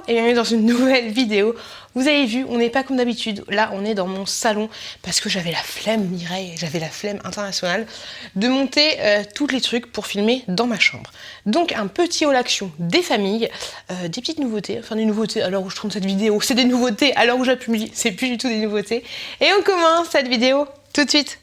et bienvenue dans une nouvelle vidéo. Vous avez vu, on n'est pas comme d'habitude. Là, on est dans mon salon parce que j'avais la flemme, Mireille, j'avais la flemme internationale de monter tous les trucs pour filmer dans ma chambre. Donc, un petit haul action des familles, des petites nouveautés, enfin des nouveautés à l'heure où je tourne cette vidéo. C'est des nouveautés à l'heure où je la publie, c'est plus du tout des nouveautés. Et on commence cette vidéo tout de suite.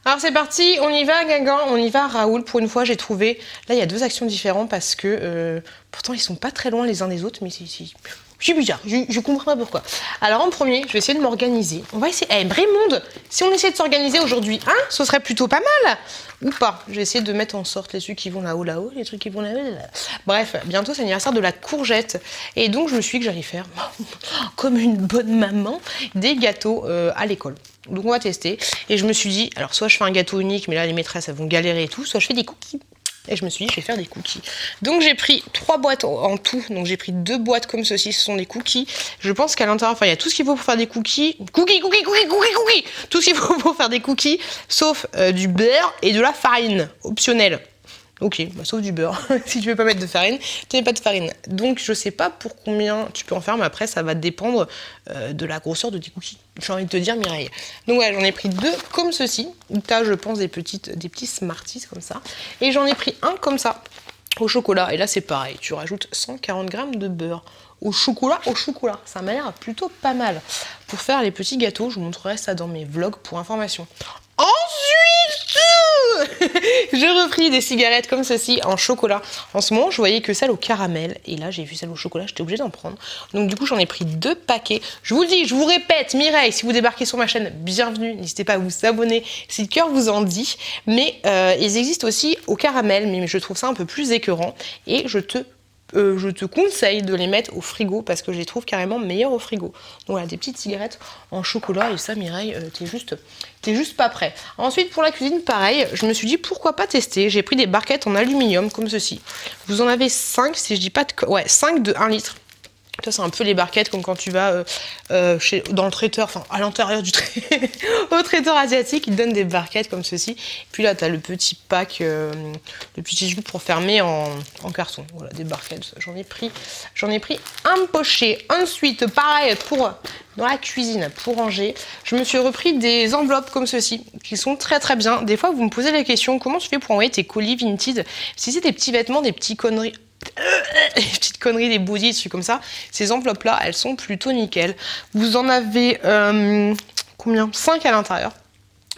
Alors c'est parti, on y va Guingamp, on y va Raoul. Pour une fois j'ai trouvé, là il y a deux actions différentes parce que pourtant ils sont pas très loin les uns des autres, mais c'est bizarre, je comprends pas pourquoi. Alors en premier, je vais essayer de m'organiser. On va essayer, Brémonde, si on essayait de s'organiser aujourd'hui, hein, ce serait plutôt pas mal. Ou pas, je vais essayer de mettre en sorte les trucs qui vont là-haut, les trucs qui vont là-haut. Bref, bientôt c'est l'anniversaire de la courgette. Et donc je me suis dit que j'allais faire, comme une bonne maman, des gâteaux à l'école. Donc on va tester. Et je me suis dit, alors soit je fais un gâteau unique, mais là les maîtresses elles vont galérer et tout, soit je fais des cookies. Et je me suis dit, je vais faire des cookies. Donc j'ai pris 3 boîtes en tout. Donc j'ai pris 2 boîtes comme ceci, ce sont des cookies. Je pense qu'à l'intérieur, enfin il y a tout ce qu'il faut pour faire des cookies. Cookies. Tout ce qu'il faut pour faire des cookies, sauf du beurre et de la farine, optionnel. Ok, bah sauf du beurre. Si tu veux pas mettre de farine, tu mets pas de farine. Donc je sais pas pour combien tu peux en faire, mais après ça va dépendre de la grosseur de tes cookies. J'ai envie de te dire Mireille. Donc voilà, j'en ai pris 2 comme ceci. Où t'as, je pense, des petits Smarties comme ça. Et j'en ai pris un comme ça, au chocolat. Et là c'est pareil, tu rajoutes 140 g de beurre. Au chocolat, ça m'a l'air plutôt pas mal. Pour faire les petits gâteaux, je vous montrerai ça dans mes vlogs pour information. Ensuite, j'ai repris des cigarettes comme ceci en chocolat. En ce moment, je voyais que celle au caramel. Et là, j'ai vu celle au chocolat, j'étais obligée d'en prendre. Donc du coup, j'en ai pris 2 paquets. Je vous dis, je vous répète, Mireille, si vous débarquez sur ma chaîne, bienvenue. N'hésitez pas à vous abonner si le cœur vous en dit. Mais ils existent aussi au caramel, mais je trouve ça un peu plus écœurant. Et je te conseille de les mettre au frigo parce que je les trouve carrément meilleurs au frigo. Donc voilà, des petites cigarettes en chocolat et ça, Mireille, t'es juste pas prêt. Ensuite, pour la cuisine, pareil, je me suis dit pourquoi pas tester. J'ai pris des barquettes en aluminium comme ceci. Vous en avez 5 si je dis pas de... Ouais, 5 de 1 litre. Ça, c'est un peu les barquettes comme quand tu vas dans le traiteur, enfin à l'intérieur du au traiteur asiatique, ils te donnent des barquettes comme ceci. Puis là, tu as le petit pack, le petit jus pour fermer en carton. Voilà, des barquettes. J'en ai pris un pochet. Ensuite, pareil, dans la cuisine, pour ranger, je me suis repris des enveloppes comme ceci, qui sont très très bien. Des fois, vous me posez la question, comment tu fais pour envoyer tes colis Vinted? Si c'est des petits vêtements, des petites conneries, des bousies, des trucs comme ça, ces enveloppes là elles sont plutôt nickel. Vous en avez combien? 5 à l'intérieur.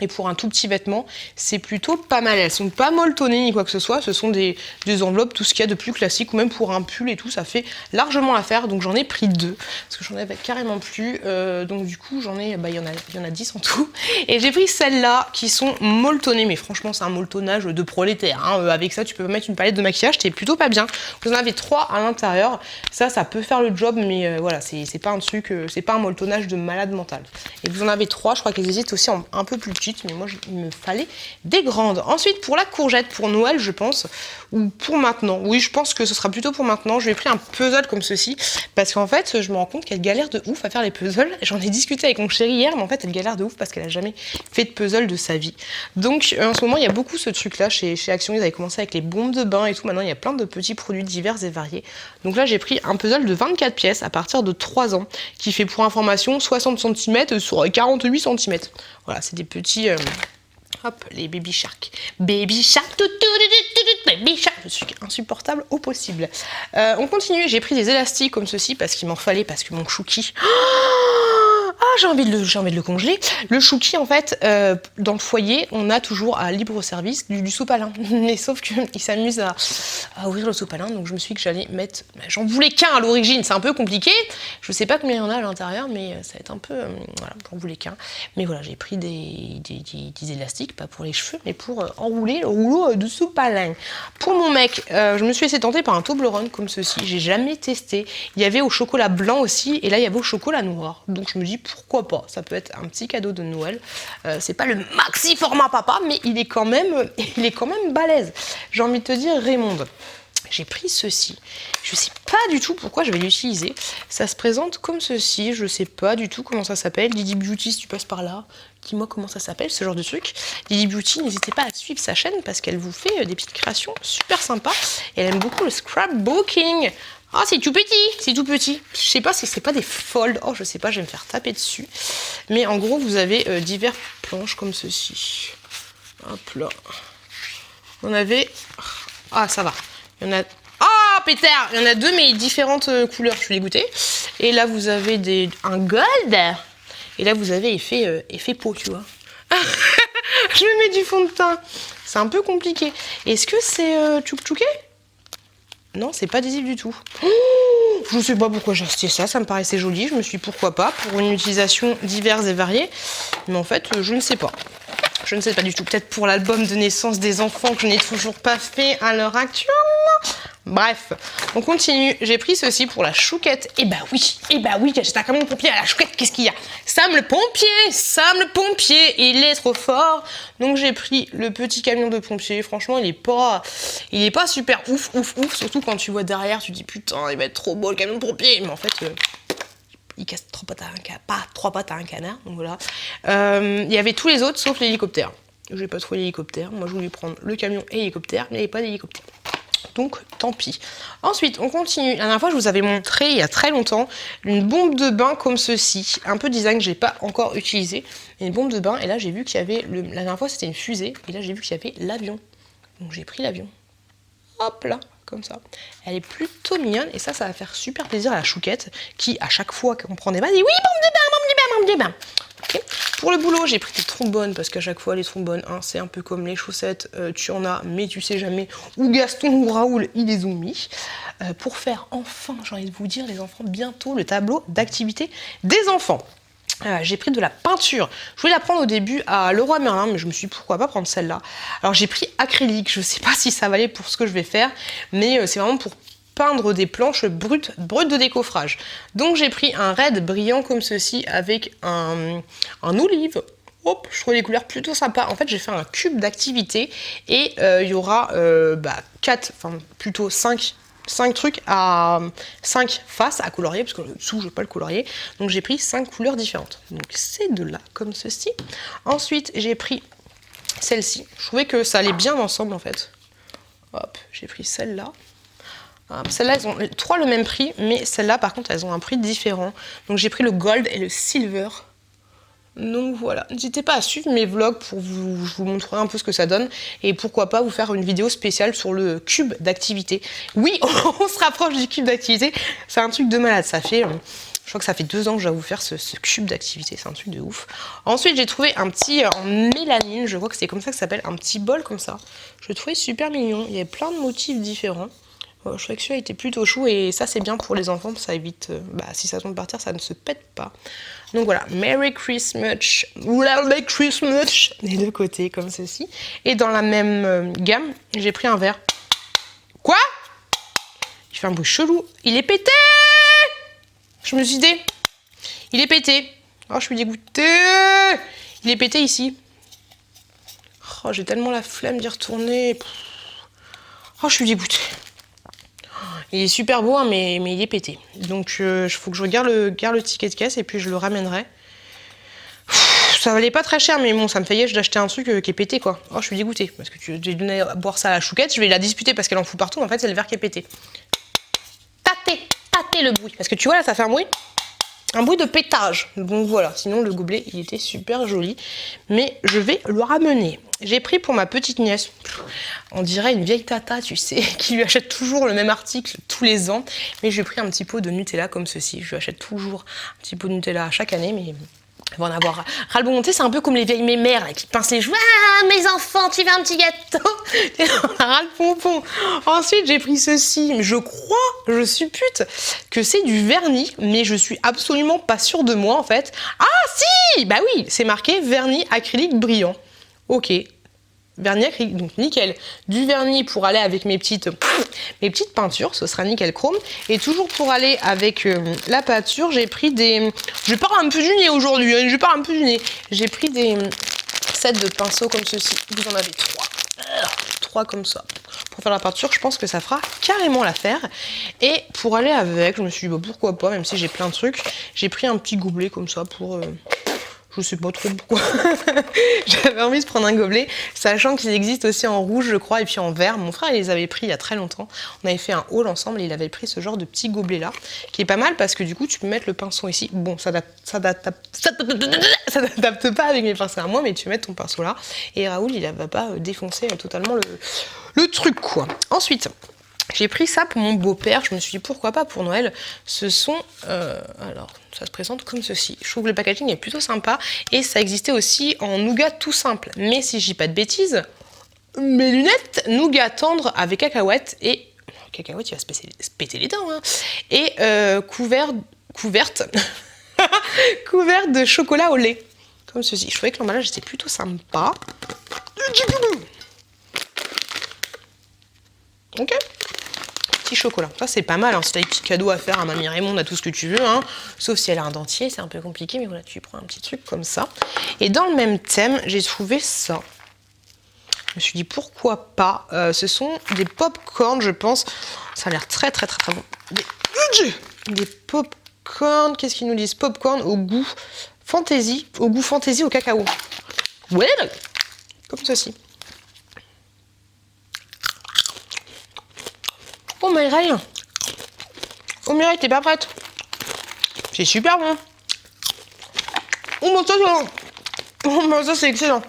Et pour un tout petit vêtement, c'est plutôt pas mal. Elles sont pas molletonnées ni quoi que ce soit. Ce sont des enveloppes, tout ce qu'il y a de plus classique. Ou même pour un pull et tout, ça fait largement l'affaire. Donc j'en ai pris 2. Parce que j'en avais carrément plus. Donc du coup, il y en a 10 en tout. Et j'ai pris celles-là qui sont molletonnées. Mais franchement, c'est un molletonnage de prolétaire. Hein. Avec ça, tu peux mettre une palette de maquillage. T'es plutôt pas bien. Vous en avez 3 à l'intérieur. Ça peut faire le job. Mais voilà, c'est pas un truc, c'est pas un molletonnage de malade mental. Et vous en avez 3. Je crois qu'elles existent aussi un peu plus petites. Mais moi il me fallait des grandes. Ensuite pour la courgette, pour Noël je pense, ou pour maintenant, oui je pense que ce sera plutôt pour maintenant, je lui ai pris un puzzle comme ceci, parce qu'en fait je me rends compte qu'elle galère de ouf à faire les puzzles. J'en ai discuté avec mon chéri hier, mais en fait elle galère de ouf parce qu'elle a jamais fait de puzzle de sa vie. Donc en ce moment il y a beaucoup ce truc là chez Action, ils avaient commencé avec les bombes de bain et tout, maintenant il y a plein de petits produits divers et variés. Donc là j'ai pris un puzzle de 24 pièces à partir de 3 ans, qui fait pour information 60 cm sur 48 cm. Voilà, c'est des petits... hop, les baby shark. Baby shark, baby shark. Je suis insupportable au possible. On continue, j'ai pris des élastiques comme ceci parce qu'il m'en fallait, parce que mon chouki... j'ai envie de le congeler. Le chouki, en fait, dans le foyer, on a toujours à libre service du sopalin. Mais sauf qu'il s'amuse à ouvrir le sopalin, donc je me suis dit que j'allais mettre... J'en voulais qu'un à l'origine, c'est un peu compliqué. Je sais pas combien il y en a à l'intérieur, mais ça va être un peu... voilà, j'en voulais qu'un. Mais voilà, j'ai pris des élastiques, pas pour les cheveux, mais pour enrouler le rouleau de sopalin. Pour mon mec, je me suis laissée tenter par un Toblerone comme ceci. J'ai jamais testé. Il y avait au chocolat blanc aussi, et là, il y avait au chocolat noir. Donc je me dis, pourquoi pas, ça peut être un petit cadeau de Noël. C'est pas le maxi format papa, mais il est quand même balèze. J'ai envie de te dire, Raymond, j'ai pris ceci. Je sais pas du tout pourquoi je vais l'utiliser. Ça se présente comme ceci. Je sais pas du tout comment ça s'appelle. Didi Beauty, si tu passes par là, dis-moi comment ça s'appelle, ce genre de truc. Didi Beauty, n'hésitez pas à suivre sa chaîne parce qu'elle vous fait des petites créations super sympas. Et elle aime beaucoup le scrapbooking. Ah, c'est tout petit, c'est tout petit. Je sais pas si c'est pas des folds. Oh, je sais pas, je vais me faire taper dessus. Mais en gros, vous avez divers planches comme ceci. Hop là. On avait... Ah, ça va. Il y en a... Ah, pétard! Il y en a deux, mais différentes couleurs. Je suis dégoûtée. Et là, vous avez un gold. Et là, vous avez effet peau, tu vois. Je me mets du fond de teint. C'est un peu compliqué. Est-ce que c'est tchouk-tchouké? Non, c'est pas adhésif du tout. Oh, je sais pas pourquoi j'ai acheté ça, ça me paraissait joli. Je me suis dit pourquoi pas, pour une utilisation diverse et variée. Mais en fait, je ne sais pas. Je ne sais pas du tout. Peut-être pour l'album de naissance des enfants que je n'ai toujours pas fait à l'heure actuelle. Bref, on continue. J'ai pris ceci pour la chouquette. Et bah oui, j'ai un camion de pompier à la chouquette. Qu'est-ce qu'il y a? Sam le pompier, il est trop fort. Donc j'ai pris le petit camion de pompier. Franchement, il est pas super ouf. Surtout quand tu vois derrière, tu te dis putain, il va être trop beau le camion de pompier. Mais en fait, il casse pas trois pattes à un canard. Donc voilà. Il y avait tous les autres sauf l'hélicoptère. J'ai pas trouvé l'hélicoptère. Moi, je voulais prendre le camion et l'hélicoptère, mais il n'y avait pas d'hélicoptère. Donc tant pis. Ensuite, on continue. La dernière fois, je vous avais montré il y a très longtemps une bombe de bain comme ceci. Un peu design que j'ai pas encore utilisé. Une bombe de bain. Et là, j'ai vu qu'il y avait... La dernière fois, c'était une fusée. Et là, j'ai vu qu'il y avait l'avion. Donc j'ai pris l'avion. Hop là, comme ça. Elle est plutôt mignonne. Et ça va faire super plaisir à la chouquette qui, à chaque fois qu'on prend des bains, dit oui, bombe de bain. Okay. Pour le boulot, j'ai pris des trombones parce qu'à chaque fois, les trombones, hein, c'est un peu comme les chaussettes, tu en as, mais tu sais jamais où Gaston ou Raoul, ils les ont mis. Pour faire enfin, j'ai envie de vous dire, les enfants, bientôt le tableau d'activité des enfants. J'ai pris de la peinture. Je voulais la prendre au début à Leroy Merlin, mais je me suis dit pourquoi pas prendre celle-là. Alors j'ai pris acrylique, je sais pas si ça valait pour ce que je vais faire, mais c'est vraiment pour peindre des planches brutes de décoffrage. Donc j'ai pris un red brillant comme ceci avec un olive. Hop, je trouve les couleurs plutôt sympas. En fait, j'ai fait un cube d'activité et il y aura 5 trucs à 5 faces à colorier, parce que dessous, je ne vais pas le colorier. Donc j'ai pris 5 couleurs différentes. Donc c'est de là, comme ceci. Ensuite, j'ai pris celle-ci. Je trouvais que ça allait bien ensemble, en fait. Hop, j'ai pris celle-là. Celles-là, elles ont 3 le même prix, mais celles-là, par contre, elles ont un prix différent. Donc j'ai pris le gold et le silver. Donc voilà, n'hésitez pas à suivre mes vlogs pour je vous montrerai un peu ce que ça donne. Et pourquoi pas vous faire une vidéo spéciale sur le cube d'activité. Oui, on se rapproche du cube d'activité. C'est un truc de malade, ça fait... Je crois que ça fait 2 ans que je vais vous faire ce cube d'activité, c'est un truc de ouf. Ensuite, j'ai trouvé un petit en mélanine, je crois que c'est comme ça que ça s'appelle, un petit bol comme ça. Je le trouvais super mignon, il y avait plein de motifs différents. Je trouvais que celui-là était plutôt chou et ça c'est bien pour les enfants, ça évite, si ça tombe par terre, ça ne se pète pas. Donc voilà, Merry Christmas, des deux côtés comme ceci. Et dans la même gamme, j'ai pris un verre. Quoi? Il fait un bruit chelou, il est pété! Je me suis dit, il est pété. Oh, je suis dégoûtée. Il est pété ici. Oh, j'ai tellement la flemme d'y retourner. Oh, je suis dégoûtée. Il est super beau, hein, mais il est pété. Donc, il faut que je garde le ticket de caisse et puis je le ramènerai. Ça valait pas très cher, mais bon, ça me fait d'acheter un truc qui est pété, quoi. Oh, je suis dégoûtée. Parce que j'ai donné à boire ça à la chouquette, je vais la disputer parce qu'elle en fout partout. En fait, c'est le verre qui est pété. Tâtez le bruit. Parce que tu vois, là, ça fait un bruit. Un bruit de pétage. Donc voilà, sinon le gobelet, il était super joli. Mais je vais le ramener. J'ai pris pour ma petite nièce, on dirait une vieille tata, tu sais, qui lui achète toujours le même article tous les ans. Mais je lui ai pris un petit pot de Nutella comme ceci. Je lui achète toujours un petit pot de Nutella chaque année, mais elle va en avoir ras-le-bol. C'est un peu comme les vieilles mémères là, qui pincent les joues. Ah, mes enfants, tu veux un petit gâteau? Ras-le-pompon. Ensuite, j'ai pris ceci. Je suppute que c'est du vernis, mais je suis absolument pas sûre de moi en fait. Ah si! Bah oui, c'est marqué vernis acrylique brillant. Ok. Vernis acrylique, donc nickel. Du vernis pour aller avec mes petites peintures, ce sera nickel chrome. Et toujours pour aller avec la peinture, j'ai pris des... Je parle un peu du nez aujourd'hui, hein, J'ai pris des sets de pinceaux comme ceci. Vous en avez 3. 3 comme ça. Pour faire la peinture, je pense que ça fera carrément l'affaire. Et pour aller avec, je me suis dit, bah, pourquoi pas, même si j'ai plein de trucs, j'ai pris un petit gobelet comme ça pour... Je sais pas trop pourquoi. J'avais envie de prendre un gobelet, sachant qu'ils existent aussi en rouge, je crois, et puis en vert. Mon frère, il les avait pris il y a très longtemps. On avait fait un haul ensemble et il avait pris ce genre de petit gobelet-là, qui est pas mal parce que du coup, tu peux mettre le pinceau ici. Bon, ça n'adapte pas avec mes pinceaux à moi, mais tu peux mettre ton pinceau là. Et Raoul, il va pas défoncer totalement le truc, quoi. Ensuite, j'ai pris ça pour mon beau-père, je me suis dit pourquoi pas pour Noël. Ce sont, alors ça se présente comme ceci. Je trouve que le packaging est plutôt sympa et ça existait aussi en nougat tout simple. Mais si je dis pas de bêtises, mes lunettes nougat tendre avec cacahuètes et... Cacahuète, il va se péter les dents, hein. Et couverte de chocolat au lait. Comme ceci. Je trouvais que l'emballage était plutôt sympa. Ok. Petit chocolat, ça c'est pas mal, hein. Si t'as des petits cadeaux à faire à Mamie Raymonde, à tout ce que tu veux, hein. Sauf si elle a un dentier, c'est un peu compliqué, mais voilà, tu prends un petit truc comme ça. Et dans le même thème, j'ai trouvé ça. Je me suis dit pourquoi pas. Ce sont des pop-corn, je pense. Ça a l'air très bon. Des pop-corn, qu'est-ce qu'ils nous disent? Pop-corn au goût fantaisie, au cacao. Ouais, comme ceci. Oh Mireille, t'es pas prête? C'est super bon. Oh ça c'est excellent.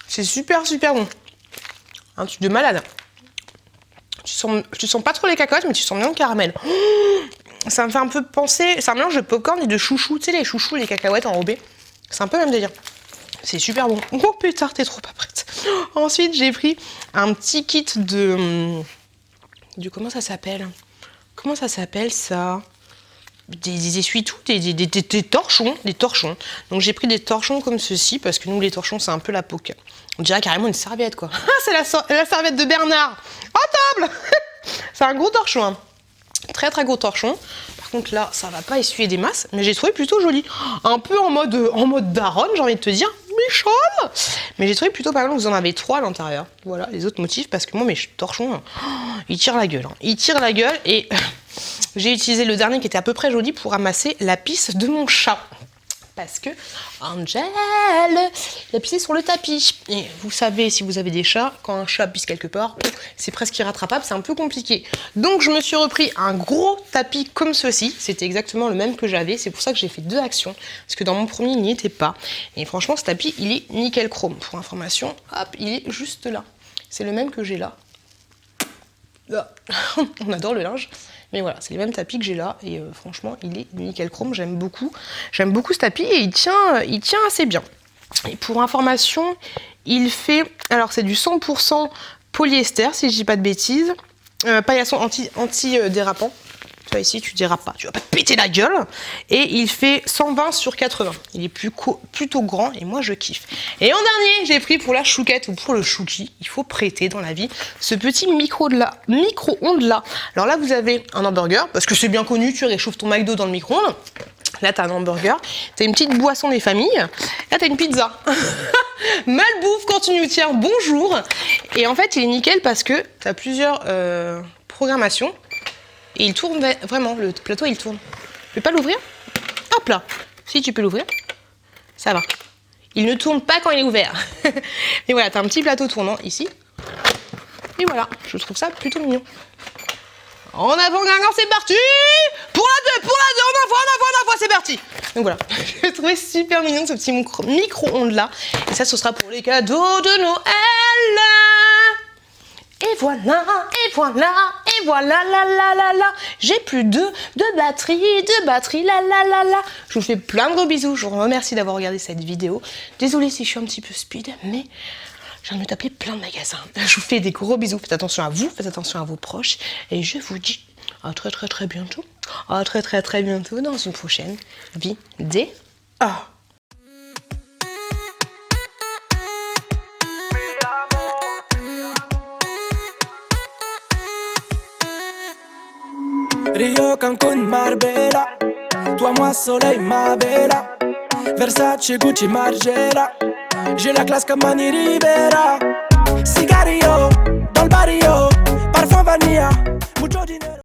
C'est super bon. Un truc de malade. Tu sens pas trop les cacahuètes, mais tu sens bien le caramel. Ça me fait un peu penser, c'est un mélange de popcorn et de chouchou. Tu sais les chouchous, les cacahuètes enrobées. C'est un peu le même délire. C'est super bon. Oh putain, t'es trop pas prête. Ensuite, j'ai pris un petit kit de comment ça s'appelle? Comment ça s'appelle ça? Des essuie-tout, des torchons. Donc j'ai pris des torchons comme ceci, parce que nous les torchons c'est un peu la poque. On dirait carrément une serviette quoi. Ah, c'est la serviette de Bernard. À table. C'est un gros torchon, hein. Très gros torchon. Par contre là, ça va pas essuyer des masses, mais j'ai trouvé plutôt joli. Un peu en mode daronne, j'ai envie de te dire. Michel. Mais j'ai trouvé plutôt pas mal, vous en avez 3 à l'intérieur. Voilà, les autres motifs, parce que moi mes torchons, ils tirent la gueule. Ils tirent la gueule et j'ai utilisé le dernier qui était à peu près joli pour ramasser la pisse de mon chat. Parce que Angel, il a pissé sur le tapis. Et vous savez, si vous avez des chats, quand un chat pisse quelque part, c'est presque irrattrapable, c'est un peu compliqué. Donc je me suis repris un gros tapis comme ceci. C'était exactement le même que j'avais. C'est pour ça que j'ai fait 2 actions. Parce que dans mon premier, il n'y était pas. Et franchement, ce tapis, il est nickel chrome. Pour information, hop, il est juste là. C'est le même que j'ai là. Là. On adore le linge. Mais voilà, c'est les mêmes tapis que j'ai là et franchement, il est nickel chrome, j'aime beaucoup ce tapis et il tient assez bien. Et pour information, il fait, alors c'est du 100% polyester si je dis pas de bêtises, paillasson anti-dérapant. Tu vois ici, tu dérapes pas, tu vas pas te péter la gueule. Et il fait 120 sur 80. Il est plutôt grand et moi je kiffe. Et en dernier, j'ai pris pour la chouquette ou pour le chouki, il faut prêter dans la vie ce petit micro-ondes là. Alors là, vous avez un hamburger, parce que c'est bien connu, tu réchauffes ton McDo dans le micro-ondes. Là, t'as un hamburger, t'as une petite boisson des familles. Là, t'as une pizza. Malbouffe quand tu nous tiens, bonjour. Et en fait, il est nickel parce que t'as plusieurs programmations. Et il tourne vraiment, le plateau il tourne. Tu peux pas l'ouvrir? Hop là. Si tu peux l'ouvrir, ça va. Il ne tourne pas quand il est ouvert. Et voilà, t'as un petit plateau tournant ici. Et voilà, je trouve ça plutôt mignon. En avant, Guingamp, c'est parti. Pour la 2, en avant, c'est parti. Donc voilà, je trouvais super mignon ce petit micro-ondes là. Et ça, ce sera pour les cadeaux de Noël. Et voilà, la. J'ai plus de batterie, la. Je vous fais plein de gros bisous. Je vous remercie d'avoir regardé cette vidéo. Désolée si je suis un petit peu speed, mais je viens de me taper plein de magasins. Je vous fais des gros bisous. Faites attention à vous, faites attention à vos proches. Et je vous dis à très bientôt. À très bientôt dans une prochaine vidéo. Rio, Cancun, Marbella. Toi, moi, soleil, ma bella. Versace, Gucci, Margiela. J'ai la classe comme Mani Rivera. Cigarillo, dans le barrio. Parfum vanilla, mucho dinero.